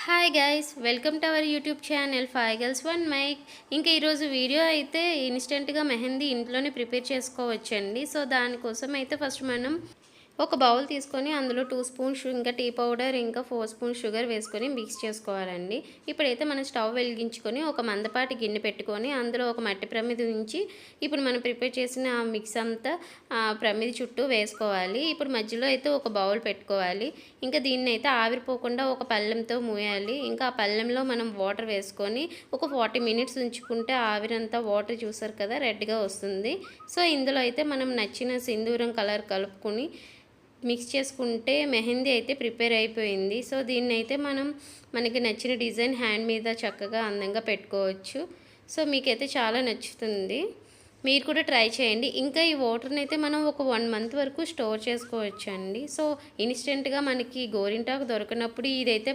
Hi guys, welcome to our YouTube channel 5 girls 1 mike. ఇంకా ఈరోజు video అయితే ఇన్స్టెంట్గా మెహందీ ఇంట్లోనే ప్రిపేర్ చేసుకోవచ్చండి. సో దానికోసం అయితే ఫస్ట్ మనం ఒక బౌల్ తీసుకొని అందులో 2 స్పూన్స్ ఇంకా టీ పౌడర్ ఇంకా 4 స్పూన్స్ షుగర్ వేసుకొని మిక్స్ చేసుకోవాలండి. ఇప్పుడైతే మనం స్టవ్ వెలిగించుకొని ఒక మందపాటి గిన్నె పెట్టుకొని అందులో ఒక మట్టి ప్రమిది ఉంచి ఇప్పుడు మనం ప్రిపేర్ చేసిన మిక్స్ అంతా ప్రమిది చుట్టూ వేసుకోవాలి. ఇప్పుడు మధ్యలో అయితే ఒక బౌల్ పెట్టుకోవాలి. ఇంకా దీన్ని అయితే ఆవిరిపోకుండా ఒక పళ్ళెంతో మూయాలి. ఇంకా ఆ పళ్ళెంలో మనం వాటర్ వేసుకొని ఒక 40 మినిట్స్ ఉంచుకుంటే ఆవిరంతా వాటర్ చూసారు కదా రెడ్గా వస్తుంది. సో ఇందులో అయితే మనం నచ్చిన సింధూరం కలర్ కలుపుకొని మిక్స్ చేసుకుంటే మెహందీ అయితే ప్రిపేర్ అయిపోయింది. సో దీన్ని అయితే మనకి నచ్చిన డిజైన్ హ్యాండ్ మీద చక్కగా అందంగా పెట్టుకోవచ్చు. సో మీకైతే చాలా నచ్చుతుంది, మీరు కూడా ట్రై చేయండి. ఇంకా ఈ వాటర్ని అయితే మనం ఒక 1 మంత్ వరకు స్టోర్ చేసుకోవచ్చు అండి. సో ఇన్స్టెంట్గా మనకి గోరింటాకు దొరకనప్పుడు ఇదైతే